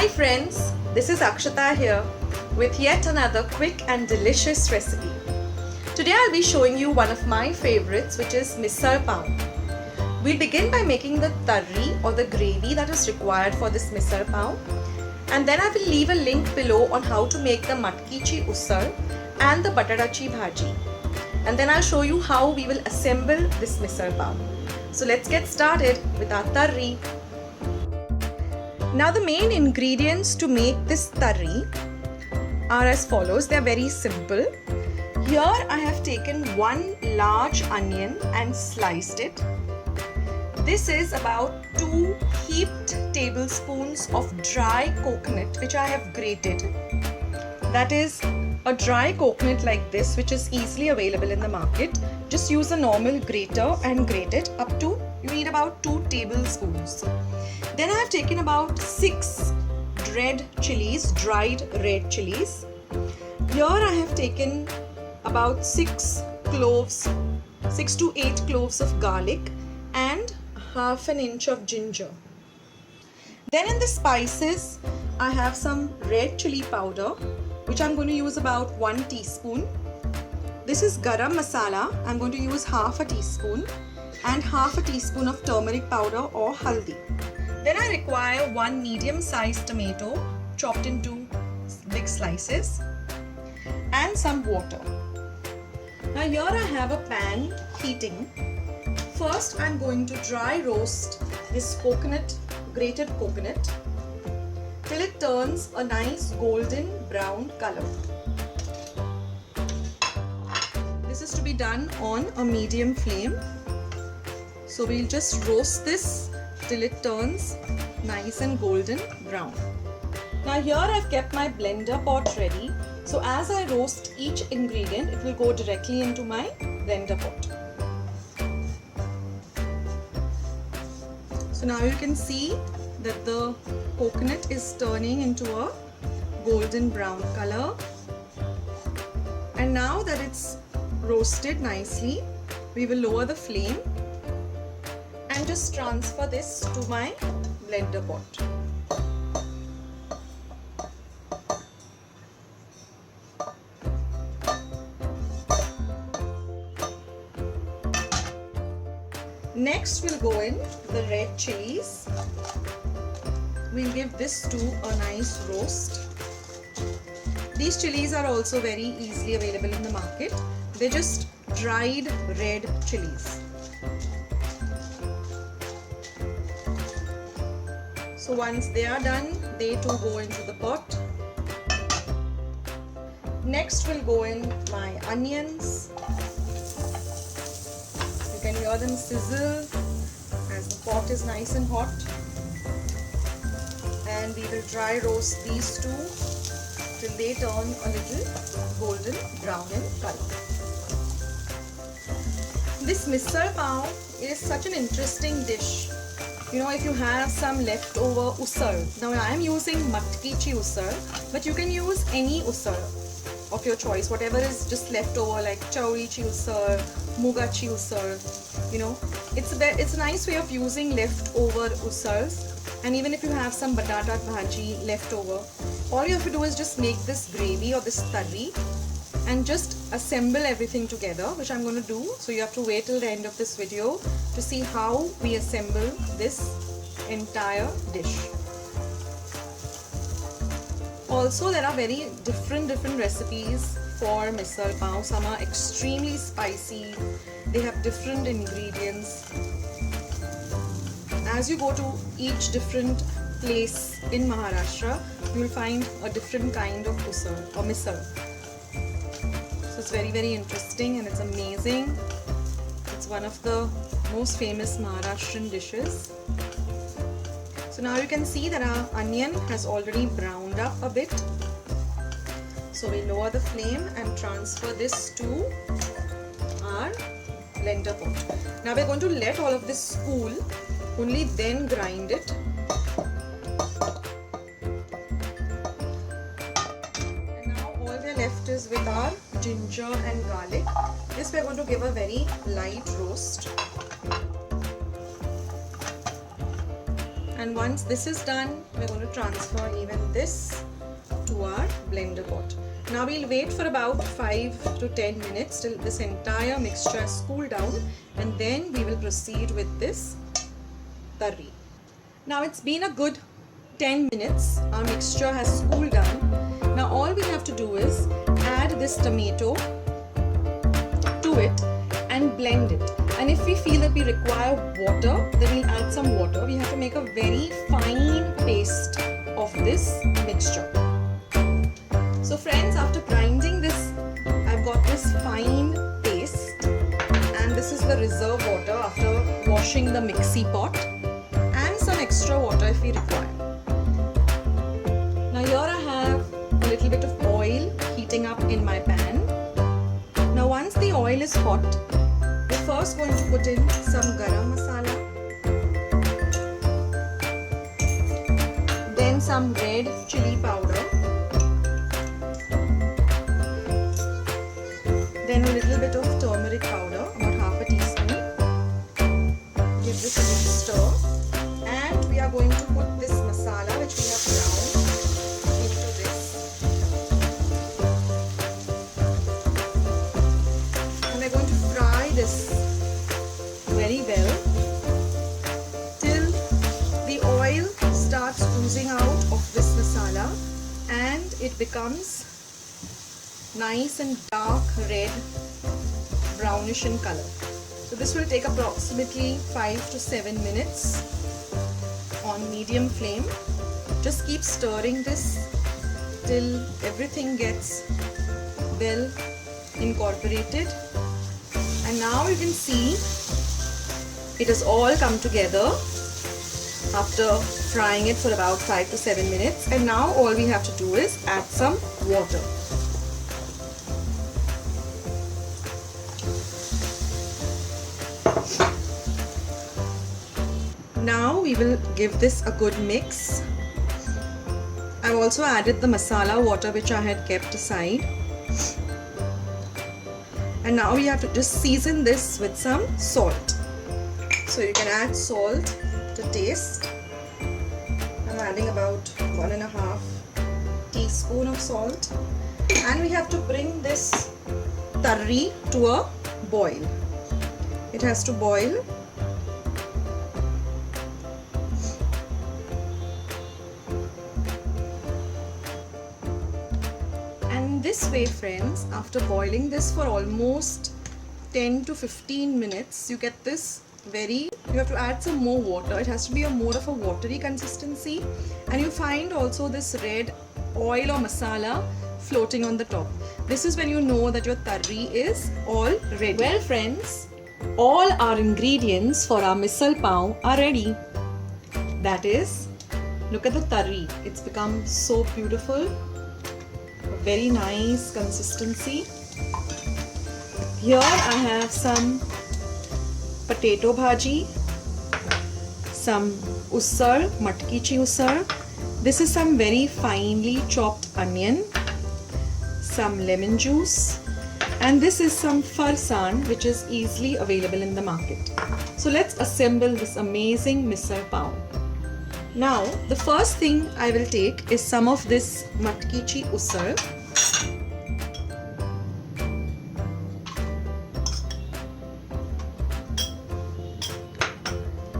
Hi friends, this is Akshata here with yet another quick and delicious recipe. Today I'll be showing you one of my favorites, which is misal pav. We'll begin by making the tarri or the gravy that is required for this misal pav, and then I will leave a link below on how to make the matkichi usal and the batatachi bhaji, and then I'll show you how we will assemble this misal pav. So let's get started with our tarri. Now the main ingredients to make this tarri are as follows. They are very simple. Here I have taken one large onion and sliced it. This is about 2 heaped tablespoons of dry coconut which I have grated. That is a dry coconut like this, which is easily available in the market. Just use a normal grater and grate it up to, you need about 2 tablespoons. Then I have taken about 6 red chilies, dried red chilies. Here I have taken about 6 to 8 cloves of garlic and half an inch of ginger. Then in the spices, I have some red chili powder, which I'm going to use about 1 teaspoon. This is garam masala. I'm going to use half a teaspoon, and half a teaspoon of turmeric powder or haldi. Then I require 1 medium-sized tomato chopped into big slices and some water. Now here I have a pan heating. First I'm going to dry roast this grated coconut till it turns a nice golden brown color. This is to be done on a medium flame. So we'll just roast this till it turns nice and golden brown. Now here I've kept my blender pot ready. So as I roast each ingredient, it will go directly into my blender pot. So now you can see that the coconut is turning into a golden brown color. And now that it's roasted nicely, we will lower the flame and just transfer this to my blender pot. Next we'll go in the red chilies. We'll give this to a nice roast. These chilies are also very easily available in the market. They're just dried red chilies. So once they are done, they too go into the pot. Next we'll go in my onions. You can hear them sizzle as the pot is nice and hot. And we will dry roast these two till they turn a little golden brown in color. This misal pav is such an interesting dish. You know, if you have some leftover usal, now I am using matkichi usal, but you can use any usal of your choice, whatever is just leftover, like chaurichi usal, mogachi usal. You know, it's a nice way of using leftover usals. And even if you have some batata bhaji leftover, all you have to do is just make this gravy or this tarri and just assemble everything together, which I'm going to do. So you have to wait till the end of this video to see how we assemble this entire dish. Also, there are very different recipes for misal pav. Some are extremely spicy. They have different ingredients. As you go to each different place in Maharashtra, you will find a different kind of usal or misal. So it's very interesting and it's amazing. It's one of the most famous Maharashtrian dishes. So now you can see that our onion has already browned up a bit. So we lower the flame and transfer this to our blender pot. Now we're going to let all of this cool, only then grind it. And now all we're left is with our ginger and garlic. This we're going to give a very light roast. And once this is done, we're going to transfer even this to our blender pot. Now we'll wait for about 5 to 10 minutes till this entire mixture has cooled down, and then we will proceed with this tarri. Now it's been a good 10 minutes. Our mixture has cooled down. Now all we have to do is add this tomato to it and blend it. And if we feel that we require water, then we'll add some water. We have to make a very fine paste of this mixture. So friends, after grinding this, I've got this fine paste, and this is the reserve water after washing the mixie pot, and some extra water if we require. Now here I have a little bit of oil heating up in my pan. Now once the oil is hot, we're first going to put in some garam masala, then some red chili powder, then a little bit of turmeric powder, about half a teaspoon. Give this a good stir, and we are going to put this masala which we have ground into this, and we're going to fry this very well till the oil starts oozing out of this masala and it becomes nice and dark red, brownish in color. So this will take approximately 5 to 7 minutes on medium flame. Just keep stirring this till everything gets well incorporated. And now you can see it has all come together after frying it for about 5 to 7 minutes. And now all we have to do is add some water. Now we will give this a good mix. I've also added the masala water which I had kept aside. And now we have to just season this with some salt. So you can add salt to taste. I'm adding about 1.5 teaspoon of salt. And we have to bring this tarri to a boil. It has to boil. This way, friends, after boiling this for almost 10 to 15 minutes, you get this you have to add some more water. It has to be more of a watery consistency, and you find also this red oil or masala floating on the top. This is when you know that your tarri is all ready. Well friends, all our ingredients for our misal pav are ready. That is, look at the tarri. It's become so beautiful. Very nice consistency. Here I have some potato bhaji, some usar, matkichi usar. This is some very finely chopped onion, some lemon juice, and this is some farsan which is easily available in the market. So let's assemble this amazing misal pav. Now the first thing I will take is some of this matkichi usar.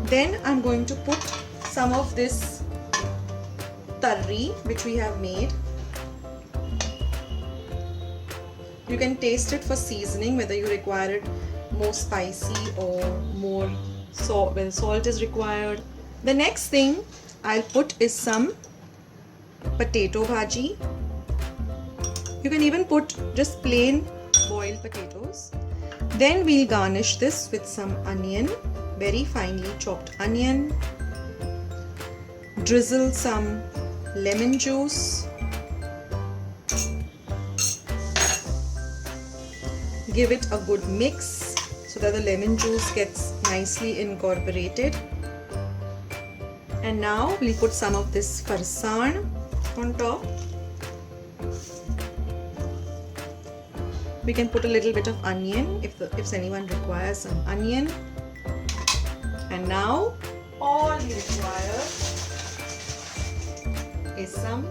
Then I'm going to put some of this tarri which we have made. You can taste it for seasoning, whether you require it more spicy or more salt, when salt is required. The next thing I'll put is some potato bhaji. You can even put just plain boiled potatoes. Then we'll garnish this with some onion, very finely chopped onion. Drizzle some lemon juice. Give it a good mix so that the lemon juice gets nicely incorporated. And now we'll put some of this farsan on top. We can put a little bit of onion if anyone requires some onion. And now all we require is some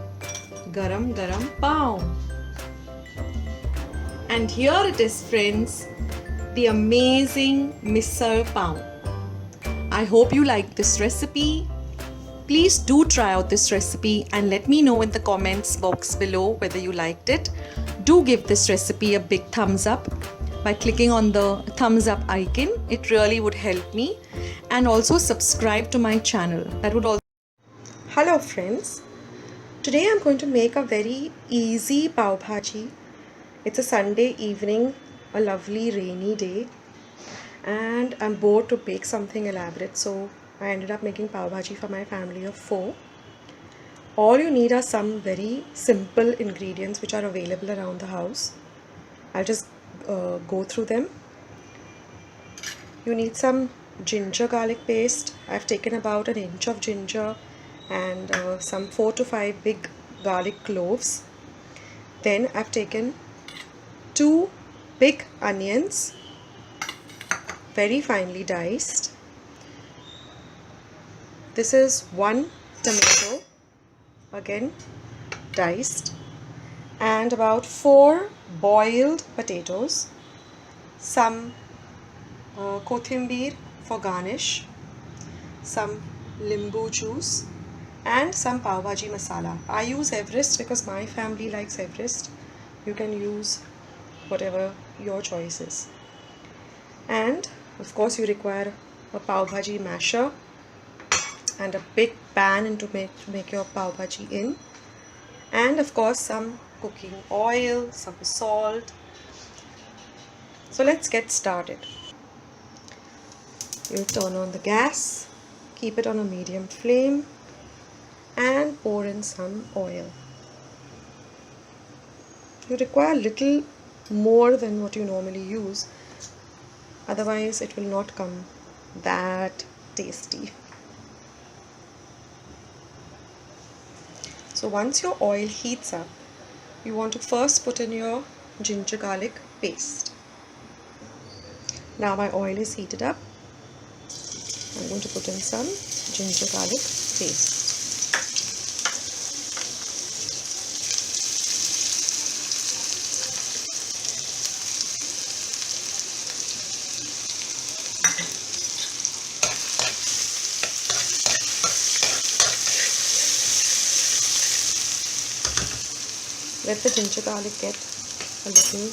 garam pav. And here it is, friends, the amazing misal pav. I hope you like this recipe. Please do try out this recipe and let me know in the comments box below whether you liked it. Do give this recipe a big thumbs up by clicking on the thumbs up icon. It really would help me. And also subscribe to my channel. That would also. Hello friends. Today I'm going to make a very easy pav bhaji. It's a Sunday evening, a lovely rainy day, and I'm bored to bake something elaborate, so I ended up making pav bhaji for my family of 4. All you need are some very simple ingredients which are available around the house. I'll just go through them. You need some ginger garlic paste. I've taken about an inch of ginger and some 4 to 5 big garlic cloves. Then I've taken 2 big onions, very finely diced. This is 1 tomato, again diced, and about 4 boiled potatoes, some kothimbeer for garnish, some limbu juice, and some pav bhaji masala. I use Everest because my family likes Everest. You can use whatever your choice is. And of course you require a pav bhaji masher and a big pan to make your pav bhaji in, and of course some cooking oil, some salt. So let's get started. You turn on the gas, keep it on a medium flame, and pour in some oil. You require a little more than what you normally use, otherwise it will not come that tasty. So once your oil heats up, you want to first put in your ginger garlic paste. Now my oil is heated up. I'm going to put in some ginger garlic paste. Let the ginger garlic get a little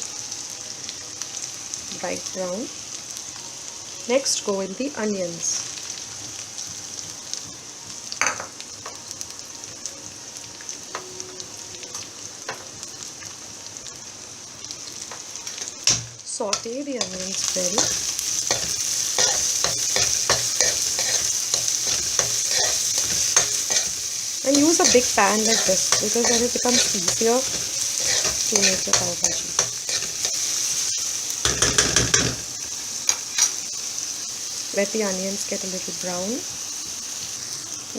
bright brown. Next, go in the onions. Saute the onions well. And use a big pan like this because then it becomes easier to make your pav bhaji. Let the onions get a little brown.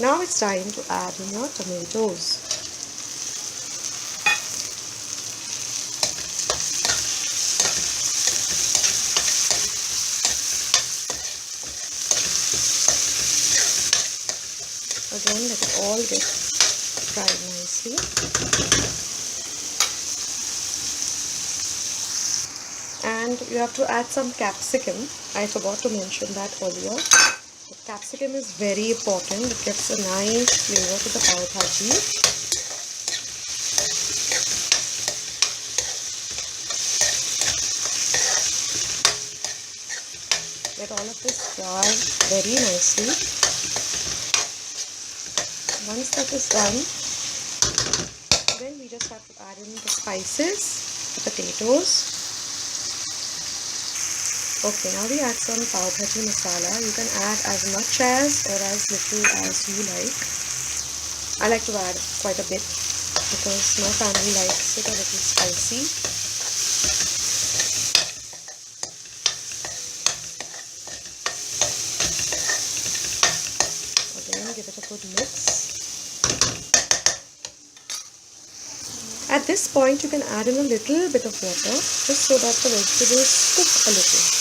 Now it's time to add in your tomatoes. Again, let it all get fried nicely. And you have to add some capsicum. I forgot to mention that earlier. The capsicum is very important. It gives a nice flavor to the pav bhaji. Let all of this fry very nicely. Once that is done, then we just have to add in the spices, the potatoes. Okay, now we add some pav bhaji masala. You can add as much as or as little as you like. I like to add quite a bit because my family likes it a little spicy. Again, give it a good mix. At this point, you can add in a little bit of water just so that the vegetables cook a little.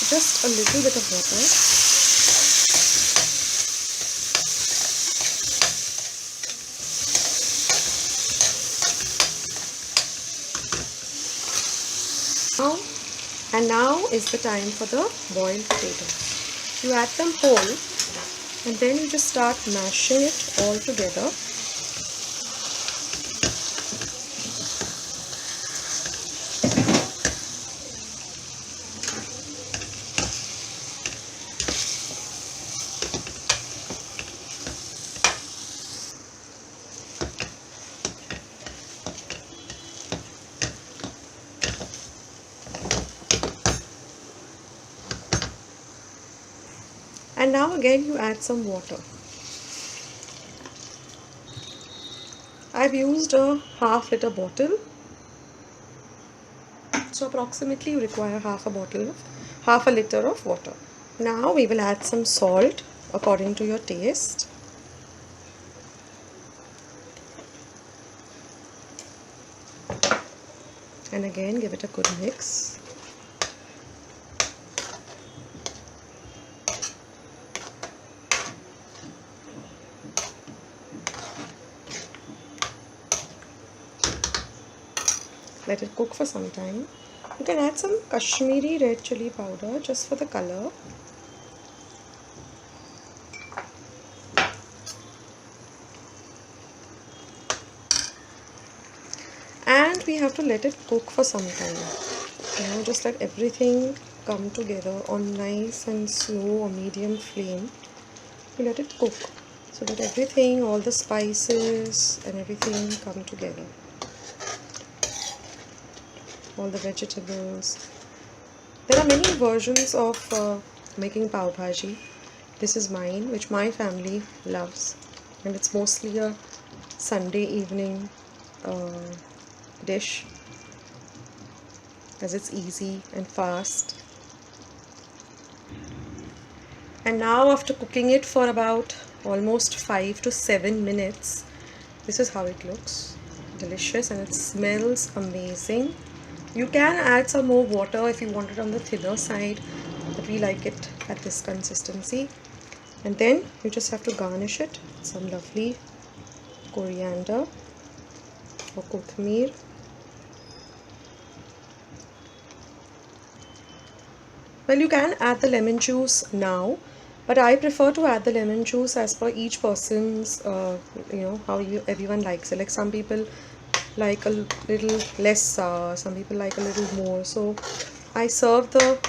Just a little bit of water. And now is the time for the boiled potatoes. You add them whole and then you just start mashing it all together. And now again you add some water. I've used a half-liter bottle, so approximately you require half a liter of water. Now we will add some salt according to your taste. And again give it a good mix. Let it cook for some time. You can add some Kashmiri red chili powder just for the color. And we have to let it cook for some time. Just let everything come together on nice and slow or medium flame. You let it cook so that everything, all the spices and everything come together. All the vegetables. There are many versions of making pav bhaji. This is mine, which my family loves, and it's mostly a Sunday evening dish, as it's easy and fast. And now after cooking it for about almost 5 to 7 minutes, this is how it looks. Delicious, and it smells amazing. You can add some more water if you want it on the thinner side, but we like it at this consistency. And then you just have to garnish it with some lovely coriander or kothmeer. Well, you can add the lemon juice now, but I prefer to add the lemon juice as per each person's, how everyone likes it. Like some people like a little less sour, some people like a little more. So I serve the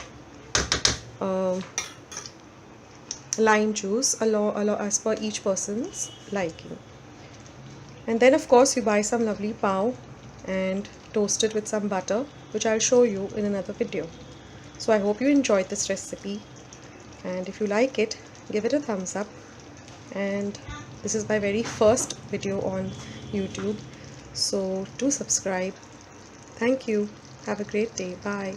lime juice as per each person's liking. And then of course you buy some lovely pav and toast it with some butter, which I'll show you in another video. So I hope you enjoyed this recipe, and if you like it, give it a thumbs up. And this is my very first video on YouTube, so do subscribe. Thank you. Have a great day. Bye.